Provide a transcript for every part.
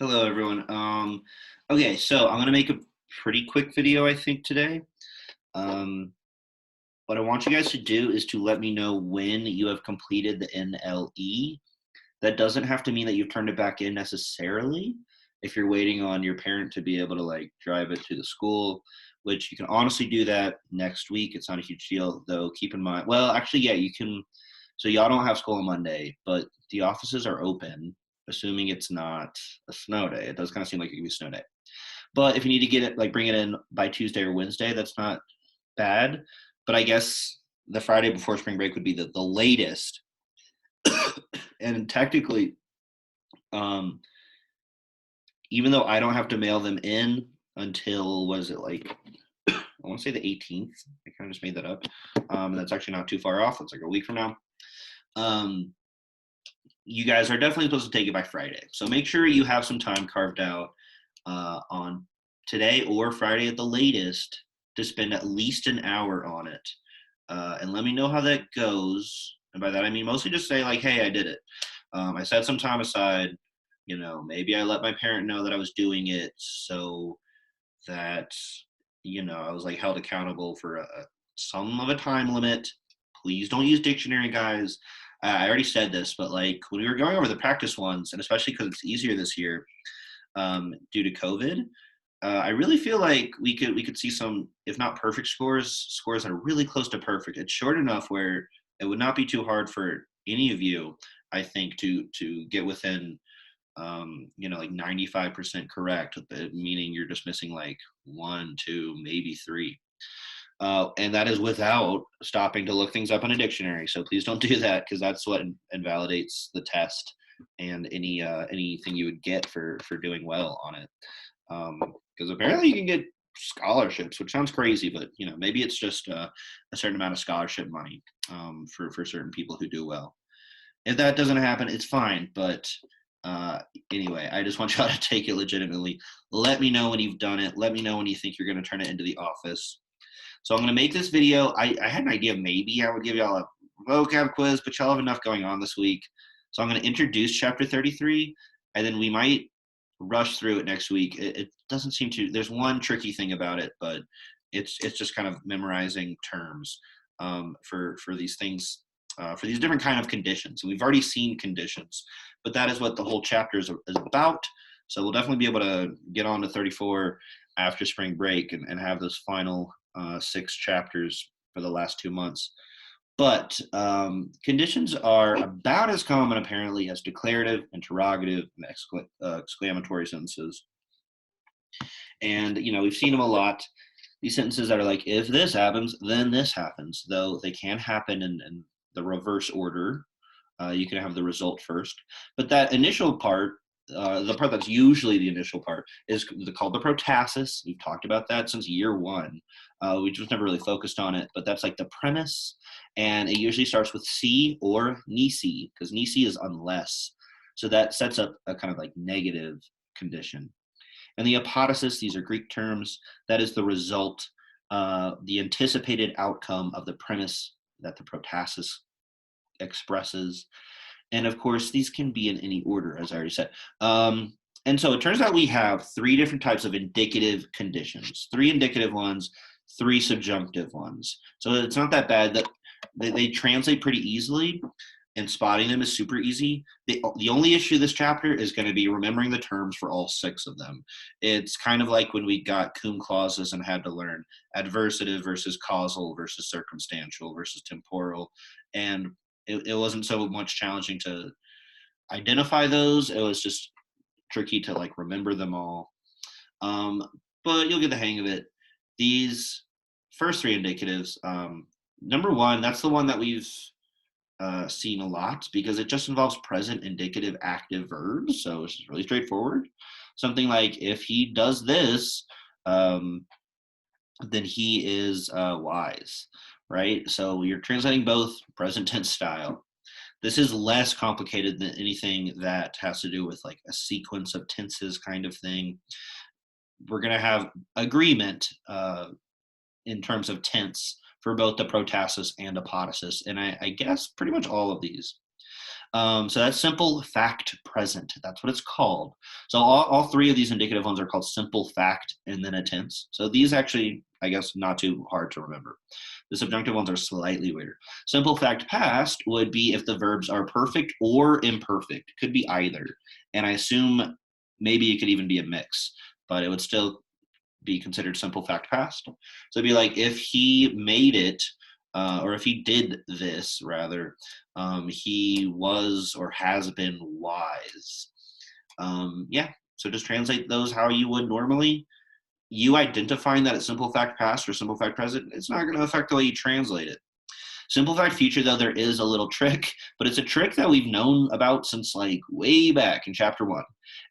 Hello, everyone. Okay, so I'm gonna make a pretty quick video, I think, today. Um, what I want you guys to do is to let me know when you have completed the NLE. That doesn't have to mean that you've turned it back in necessarily. If you're waiting on your parent to be able to like drive it to the school, which you can honestly do that next week. It's not a huge deal, though. Keep in mind, well, actually, yeah, you can. So y'all don't have school on Monday, but the offices are open, assuming it's not a snow day. It does kind of seem like it could be a snow day. But if you need to get it, like bring it in by Tuesday or Wednesday, that's not bad. But I guess the Friday before spring break would be the latest. And technically, um, even though I don't have to mail them in until, what is it, like, I want to say the 18th. I kind of just made that up. And that's actually not too far off. It's like a week from now. Um, you guys are definitely supposed to take it by Friday. So make sure you have some time carved out on today or Friday at the latest to spend at least an hour on it. And let me know how that goes. And by that, I mean mostly just say, like, hey, I did it. I set some time aside. Maybe I let my parent know that I was doing it so that, I was like held accountable for some of a time limit. Please don't use dictionary, guys. I already said this, but like when we were going over the practice ones, and especially because it's easier this year due to COVID, I really feel like we could see some, if not perfect scores that are really close to perfect. It's short enough where it would not be too hard for any of you, I think, to get within like 95% correct, meaning you're just missing like one, two, maybe three. And that is without stopping to look things up in a dictionary. So please don't do that, because that's what invalidates the test and anything you would get for doing well on it. Because apparently you can get scholarships, which sounds crazy, but maybe it's just a certain amount of scholarship money for certain people who do well. If that doesn't happen, it's fine. But anyway, I just want y'all to take it legitimately. Let me know when you've done it. Let me know when you think you're going to turn it into the office. So I'm going to make this video. I had an idea maybe I would give y'all a vocab quiz, but y'all have enough going on this week. So I'm going to introduce chapter 33, and then we might rush through it next week. It doesn't seem to. There's one tricky thing about it, but it's just kind of memorizing terms for these things, for these different kind of conditions. And we've already seen conditions, but that is what the whole chapter is about. So we'll definitely be able to get on to 34 after spring break and have those final 6 chapters for the last 2 months. But conditions are about as common, apparently, as declarative, interrogative, and exclamatory sentences. And, we've seen them a lot. These sentences that are like, if this happens, then this happens, though they can happen in the reverse order. You can have the result first. But that initial part, the part that's usually the initial part, is called the protasis. We've talked about that since year 1. We just never really focused on it, but that's like the premise, and it usually starts with "see" or "nisi," because "nisi" is unless. So that sets up a kind of like negative condition. And the apodosis, these are Greek terms, that is the result, the anticipated outcome of the premise that the protasis expresses. And of course, these can be in any order, as I already said. And so it turns out we have 3 different types of indicative conditions: 3 indicative ones, 3 subjunctive ones. So it's not that bad. That they translate pretty easily, and spotting them is super easy. The only issue this chapter is going to be remembering the terms for all 6 of them. It's kind of like when we got cum clauses and had to learn adversative versus causal versus circumstantial versus temporal. And it wasn't so much challenging to identify those. It was just tricky to like remember them all. But you'll get the hang of it. These first 3 indicatives, number 1, that's the one that we've seen a lot because it just involves present indicative active verbs. So it's really straightforward. Something like, if he does this, then he is wise, right? So you're translating both present tense style. This is less complicated than anything that has to do with like a sequence of tenses kind of thing. We're going to have agreement in terms of tense for both the protasis and apodosis, and I guess pretty much all of these. So that's simple fact present. That's what it's called. So all three of these indicative ones are called simple fact and then a tense. So these actually, I guess, not too hard to remember. The subjunctive ones are slightly weirder. Simple fact past would be if the verbs are perfect or imperfect. Could be either. And I assume maybe it could even be a mix, but it would still be considered simple fact past. So it'd be like if he made it, or if he did this, rather, he was or has been wise. Yeah, so just translate those how you would normally. You identifying that it's simple fact past or simple fact present, it's not going to affect the way you translate it. Simple fact future, though, there is a little trick, but it's a trick that we've known about since like way back in chapter 1,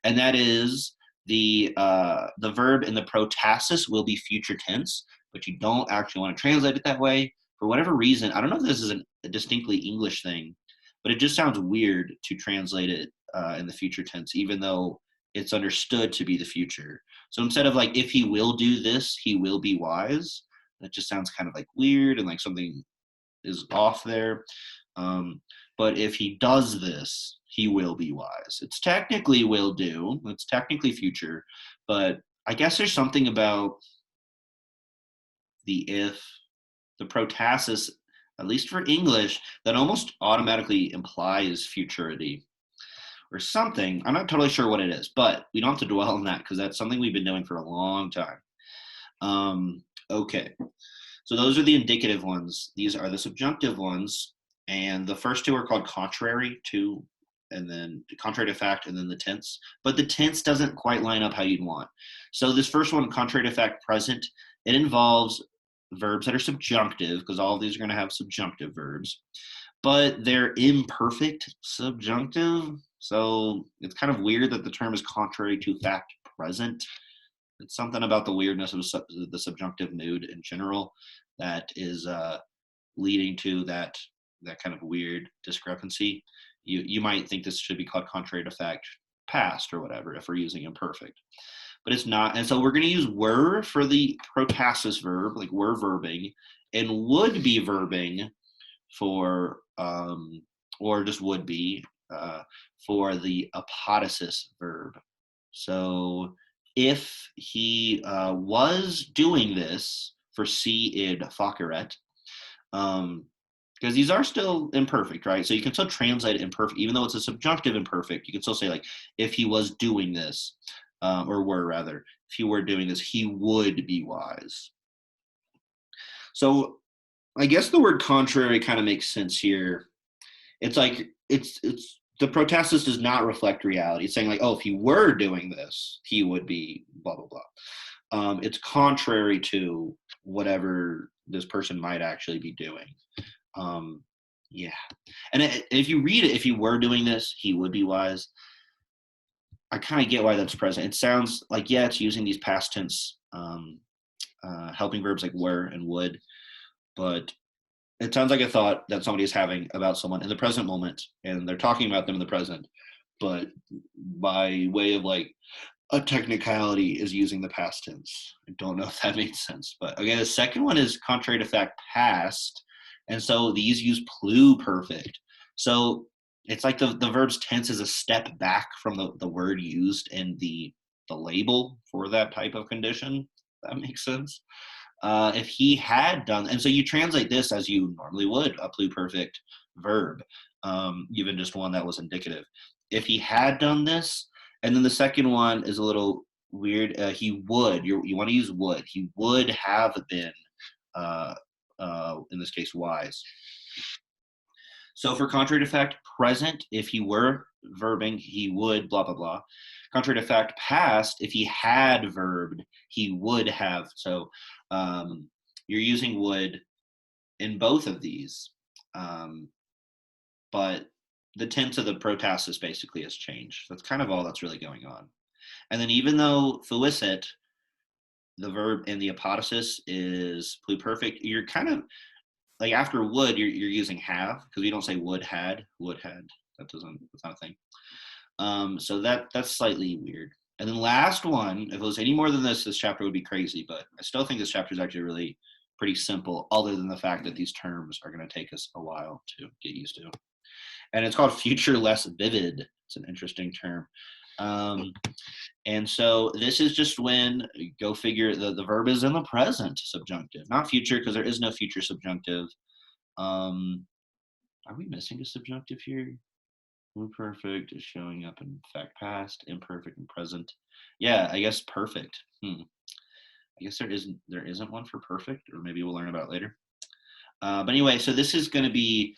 and that is the verb in the protasis will be future tense, but you don't actually want to translate it that way for whatever reason. I don't know if this is a distinctly English thing, but it just sounds weird to translate it in the future tense, even though it's understood to be the future. So instead of like if he will do this, he will be wise. That just sounds kind of like weird and like something is off there. But if he does this, he will be wise. It's technically will do. It's technically future, but I guess there's something about the if, the protasis, at least for English, that almost automatically implies futurity or something. I'm not totally sure what it is, but we don't have to dwell on that because that's something we've been doing for a long time. Okay. So those are the indicative ones. These are the subjunctive ones. And the first two are called contrary to, and then contrary to fact, and then the tense. But the tense doesn't quite line up how you'd want. So this first one, contrary to fact present, it involves verbs that are subjunctive, because all of these are going to have subjunctive verbs, but they're imperfect subjunctive. So it's kind of weird that the term is contrary to fact present. It's something about the weirdness of the subjunctive mood in general that is leading to that kind of weird discrepancy. You might think this should be called contrary to fact past or whatever if we're using imperfect, but it's not. And so we're going to use were for the protasis verb, like were verbing, and would be verbing for or just would be for the apodosis verb. So if he was doing this for see id faceret, because these are still imperfect, right? So you can still translate it imperfect, even though it's a subjunctive imperfect. You can still say like, if he was doing this, or were rather, if he were doing this, he would be wise. So I guess the word contrary kind of makes sense here. It's like it's the protasis does not reflect reality. It's saying like, oh, if he were doing this, he would be blah blah blah. It's contrary to whatever this person might actually be doing. Yeah, and if you read it, if he were doing this, he would be wise. I kind of get why that's present. It sounds like, yeah, it's using these past tense helping verbs like were and would, but it sounds like a thought that somebody is having about someone in the present moment, and they're talking about them in the present, but by way of like a technicality is using the past tense. I don't know if that makes sense, but okay, the second one is contrary to fact past, and so these use pluperfect. So it's like the verb's tense is a step back from the word used in the label for that type of condition. That makes sense. If he had done, and so you translate this as you normally would, a pluperfect verb, even just one that was indicative. If he had done this, and then the second one is a little weird. He would, you want to use would. He would have been, in this case, wise. So for contrary to fact present, if he were verbing, he would, blah, blah, blah. Contrary to fact past, if he had verbed, he would have. So you're using would in both of these, but the tense of the protasis basically has changed. That's kind of all that's really going on. And then even though fuisset, the verb in the apodosis is pluperfect, you're kind of like after would, you're using have, because we don't say would had. That's not a thing. So that's slightly weird. And then last one, if it was any more than this chapter would be crazy, but I still think this chapter is actually really pretty simple, other than the fact that these terms are going to take us a while to get used to. and it's called future less vivid. It's an interesting term. And so this is just when, go figure, the verb is in the present subjunctive, not future, because there is no future subjunctive. Are we missing a subjunctive here? Imperfect is showing up in fact past, imperfect and present. Yeah, I guess perfect. I guess there isn't one for perfect, or maybe we'll learn about it later. But anyway, so this is going to be,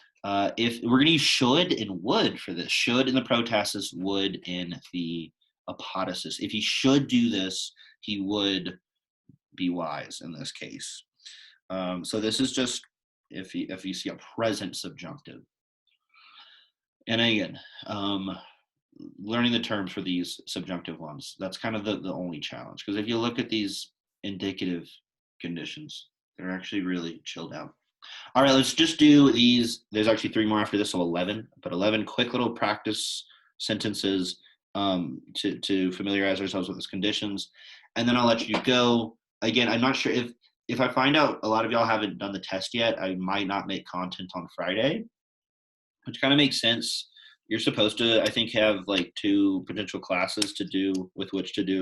if we're going to use should and would for this. Should in the protasis, would in the apodosis. If he should do this, he would be wise in this case. So this is just if you see a present subjunctive. And again, learning the terms for these subjunctive ones, that's kind of the only challenge. Because if you look at these indicative conditions, they're actually really chilled out. All right, let's just do these. There's actually 3 more after this, so 11. But 11 quick little practice sentences to familiarize ourselves with these conditions. And then I'll let you go. Again, I'm not sure if I find out a lot of y'all haven't done the test yet, I might not make content on Friday, which kind of makes sense. You're supposed to, I think, have like 2 potential classes to do with which to do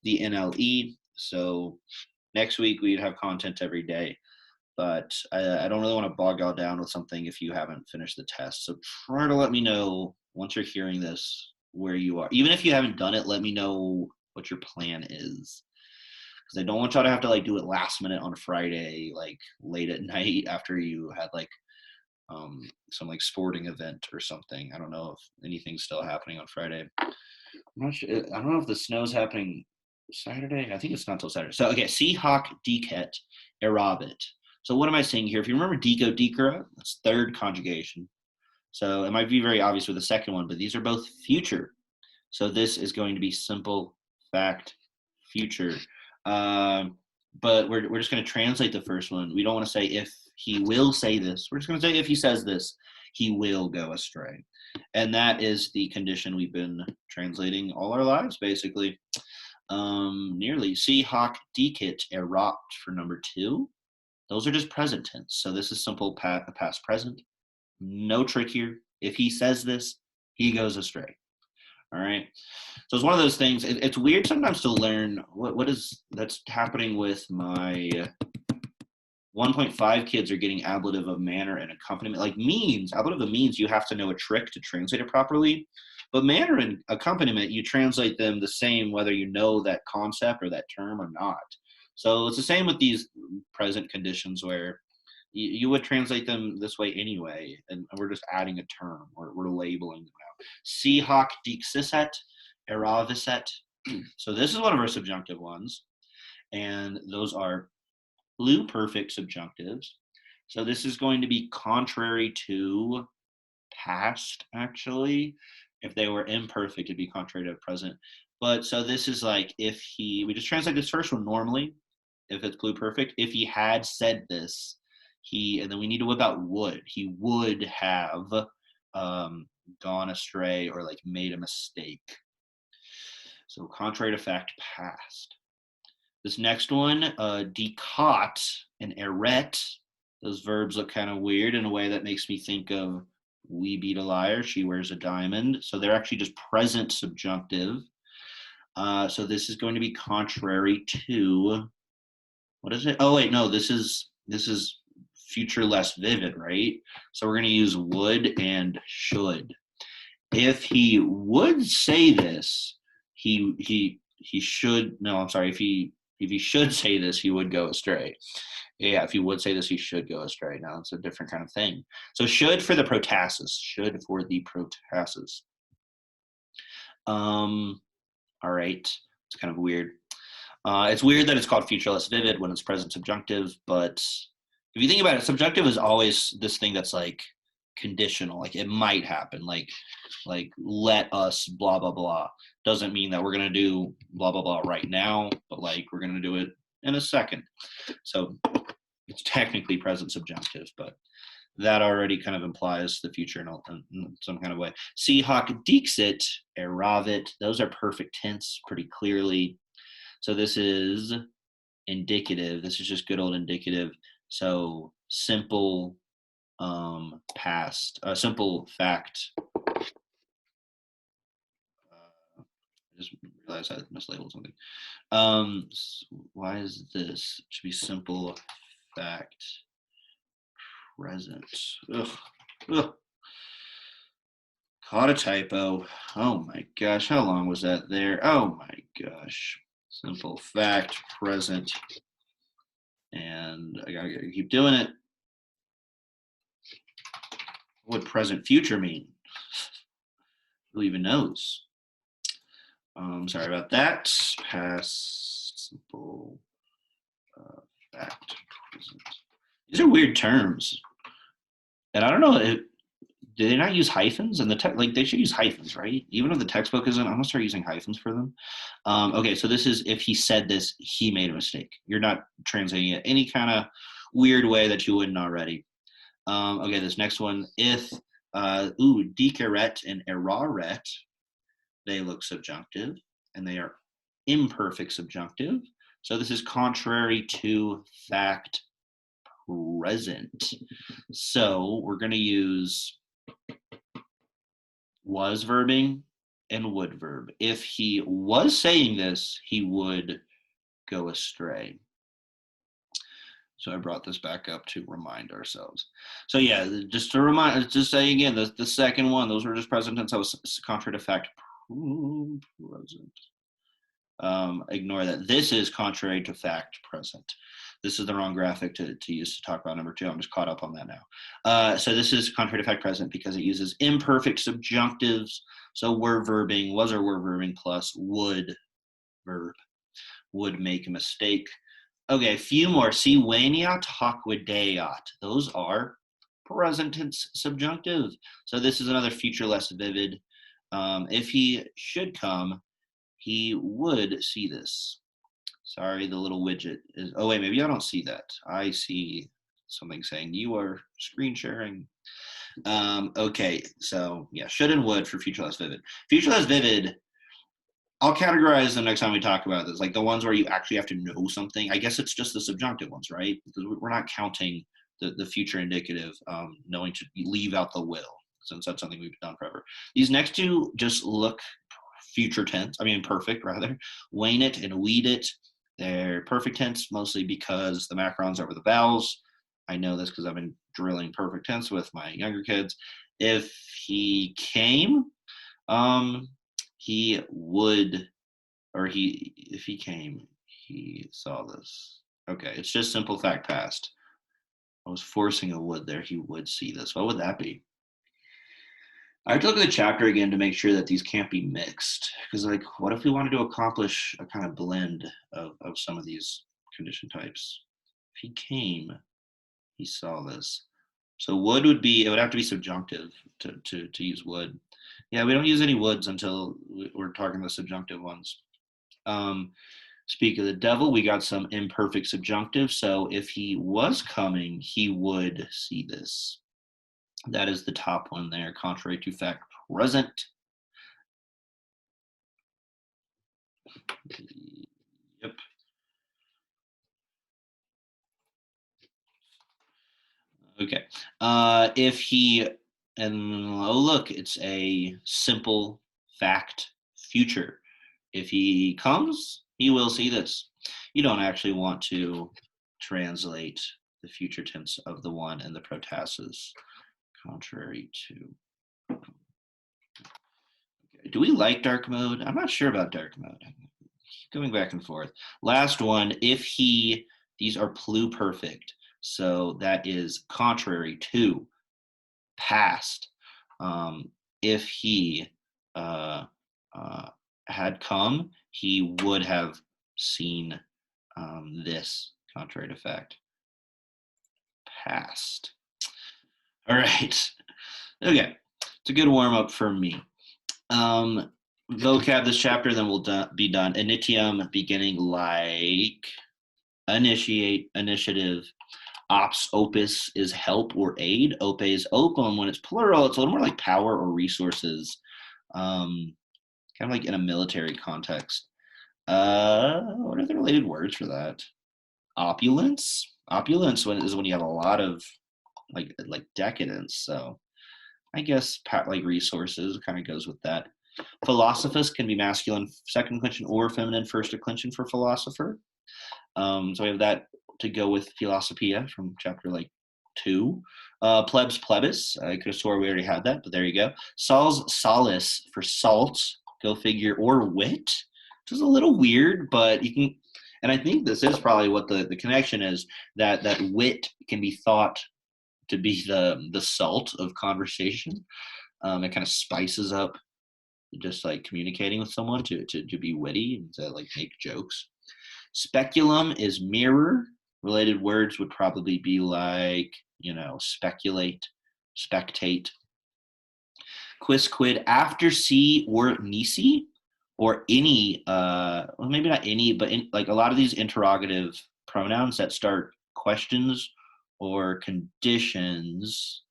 the NLE. So next week we'd have content every day. But I don't really want to bog y'all down with something if you haven't finished the test. So try to let me know once you're hearing this where you are. Even if you haven't done it, let me know what your plan is. Because I don't want y'all to have to like do it last minute on Friday, like late at night after you had like some like sporting event or something. I don't know if anything's still happening on Friday. I'm not sure. I don't know if the snow's happening Saturday. I think it's not till Saturday. So okay, see hoc dicet eravit. So what am I saying here? If you remember dico dicera, that's 3rd conjugation. So it might be very obvious with the second one, but these are both future. So this is going to be simple fact future. But we're just going to translate the first one. We don't want to say if he will say this. We're just going to say if he says this, he will go astray. And that is the condition we've been translating all our lives, basically. Nearly. See hoc dicit erat for number 2. Those are just present tense. So this is simple past present. No trick here. If he says this, he goes astray. All right. So it's one of those things. It's weird sometimes to learn what is that's happening with my 1.5 kids are getting ablative of manner and accompaniment. Like means, ablative of means, you have to know a trick to translate it properly. But manner and accompaniment, you translate them the same whether you know that concept or that term or not. So it's the same with these present conditions where you would translate them this way anyway, and we're just adding a term, or we're labeling them out. Si hoc dixisset, eraviset. So this is one of our subjunctive ones, and those are pluperfect subjunctives. So this is going to be contrary to past, actually. If they were imperfect, it'd be contrary to present. But so this is like if we just translate this first one normally, if it's pluperfect, if he had said this, and then we need to whip out would. He would have gone astray or like made a mistake. So contrary to fact, past. This next one, decot and eret. Those verbs look kind of weird in a way that makes me think of we beat a liar, she wears a diamond. So they're actually just present subjunctive. So this is going to be contrary to, what is it? Oh wait, no, this is future less vivid, right? So we're going to use would and should. If he would say this, he should. No, I'm sorry. If he should say this, he would go astray. Yeah, if he would say this, he should go astray. Now it's a different kind of thing. So should for the protasis. Should for the protasis. All right. It's kind of weird. It's weird that it's called future less vivid when it's present subjunctive, but if you think about it, subjunctive is always this thing that's like conditional, like it might happen, like let us blah blah blah. Doesn't mean that we're gonna do blah blah blah right now, but like we're gonna do it in a second. So it's technically present subjunctive, but that already kind of implies the future in some kind of way. See hoc dixit, eravit, those are perfect tense pretty clearly. So this is indicative. This is just good old indicative. So simple past. A simple fact. I just realized I mislabeled something. Why is this? It should be simple fact present. Ugh. Ugh. Caught a typo. Oh my gosh, how long was that there? Oh my gosh. Simple fact present. And I gotta keep doing it. What would present future mean? Who even knows? Sorry about that. Past simple fact present. These are weird terms. And I don't know, do they not use hyphens? And like they should use hyphens, right? Even if the textbook isn't, I'm gonna start using hyphens for them. Okay, so this is if he said this, he made a mistake. You're not translating it any kind of weird way that you wouldn't already. Okay, this next one, if dikaret and eraret, they look subjunctive and they are imperfect subjunctive. So this is contrary to fact present. So we're going to use was verbing and would verb. If he was saying this, he would go astray. So I brought this back up to remind ourselves. So yeah, just to remind, just say again, the second one, those were just present tense. That was contrary to fact present. Ignore that. This is contrary to fact present. This is the wrong graphic to use to talk about number 2. I'm just caught up on that now. So this is contrary to fact present because it uses imperfect subjunctives. So were verbing, was or were verbing plus would verb, would make a mistake. Okay, a few more. See, waniat, hakwideat. Those are present tense subjunctive. So this is another future less vivid. If he should come, he would see this. Sorry, the little widget is, oh wait, maybe I don't see that. I see something saying you are screen sharing. Okay, so yeah, should and would for future less vivid. Future less vivid, I'll categorize them next time we talk about this, like the ones where you actually have to know something. I guess it's just the subjunctive ones, right? Because we're not counting the future indicative, knowing to leave out the will, since that's something we've done forever. These next two just look future tense, perfect rather. Wane it and weed it. They're perfect tense mostly because the macrons over the vowels. I know this because I've been drilling perfect tense with my younger kids. If he came, he would, or if he came, he saw this. Okay, it's just simple fact past. I was forcing a would there. He would see this. What would that be? I have to look at the chapter again to make sure that these can't be mixed. Because, like, what if we wanted to accomplish a kind of blend of some of these condition types? If he came, he saw this. So would would have to be subjunctive to use would. Yeah, we don't use any woulds until we're talking the subjunctive ones. Speak of the devil, we got some imperfect subjunctive. So if he was coming, he would see this. That is the top one there, contrary to fact present. Yep. Okay. If he, and oh, look, it's a simple fact future. If he comes, he will see this. You don't actually want to translate the future tense of the one and the protasis contrary to. Okay. Do we like dark mode? I'm not sure about dark mode. Going back and forth. Last one, if he, these are pluperfect. So that is contrary to past. If he had come, he would have seen this, contrary to fact. Past. All right. Okay. It's a good warm up for me. Vocab this chapter, then we'll be done. Initium, beginning like initiate, initiative. Ops, opus is help or aid. Ope is opum. When it's plural, it's a little more like power or resources, kind of like in a military context. What are the related words for that? Opulence. Opulence is when you have a lot of like decadence. So I guess like resources kind of goes with that. Philosophus can be masculine second declension or feminine first declension for philosopher. So we have that to go with Philosophia from chapter like 2. Plebs plebis. I could have swore we already had that, but there you go. Sol's solace for salt, go figure, or wit, which is a little weird, but you can. And I think this is probably what the connection is, that wit can be thought to be the salt of conversation. It kind of spices up just like communicating with someone to be witty and to like make jokes. Speculum is mirror. Related words would probably be like, speculate, spectate. Quisquid after see or nisi, or any, well, maybe not any, but like a lot of these interrogative pronouns that start questions or conditions,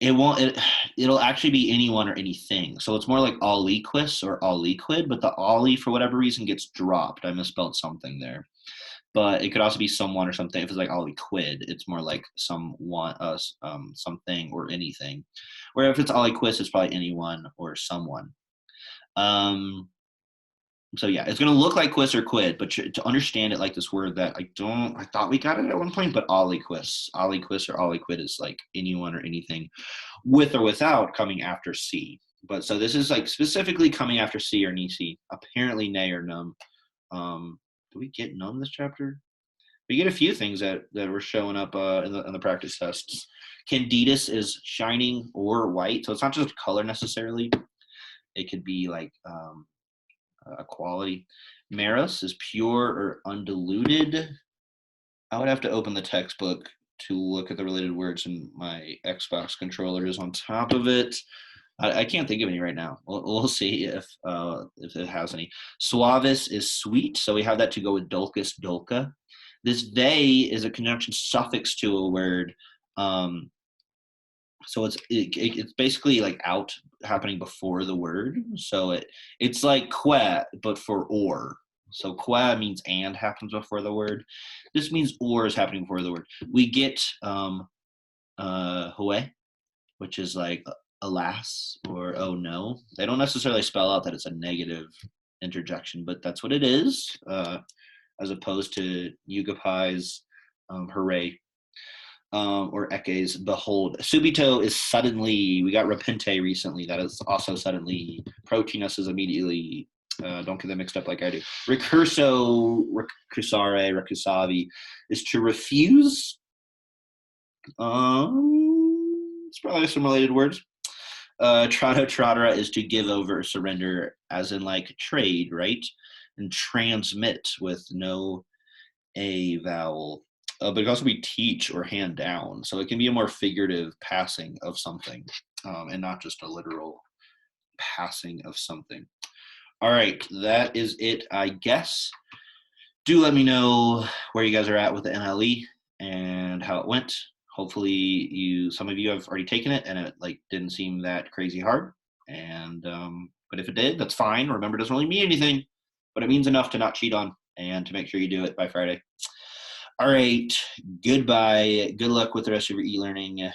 it'll actually be anyone or anything. So it's more like aliquis or aliquid, but the ali for whatever reason gets dropped. I misspelled something there. But it could also be someone or something. If it's like aliquid, it's more like someone, something or anything. Where if it's aliquis, it's probably anyone or someone. So yeah, it's going to look like quis or quid, but to understand it like this word that I thought we got it at one point, but aliquis or aliquid is like anyone or anything with or without coming after C. But so this is like specifically coming after C or nisi, apparently nay or num. Do we get num this chapter? We get a few things that were showing up in the practice tests. Candidus is shining or white, so it's not just color necessarily. It could be like a quality. Meros is pure or undiluted. I would have to open the textbook to look at the related words, and my Xbox controller is on top of it. I can't think of any right now. We'll see if it has any. Suavis is sweet, so we have that to go with dulcus, dulca. This they is a conjunction suffix to a word. So it's basically like out happening before the word. So it's like que, but for or. So que means and happens before the word. This means or is happening before the word. We get hue, which is like alas or oh no. They don't necessarily spell out that it's a negative interjection, but that's what it is, as opposed to Yugapai's hooray. Or Eke's behold. Subito is suddenly. We got repente recently. That is also suddenly. Protinus is immediately. Don't get them mixed up like I do. Recurso, recursare, recursavi is to refuse. It's probably some related words. Trado tradera is to give over, surrender, as in like trade, right? And transmit with no a vowel. But it can also be teach or hand down. So it can be a more figurative passing of something, and not just a literal passing of something. All right, that is it, I guess. Do let me know where you guys are at with the NLE and how it went. Hopefully some of you have already taken it and it like didn't seem that crazy hard. And but if it did, that's fine. Remember, it doesn't really mean anything, but it means enough to not cheat on and to make sure you do it by Friday. All right, goodbye. Good luck with the rest of your e-learning.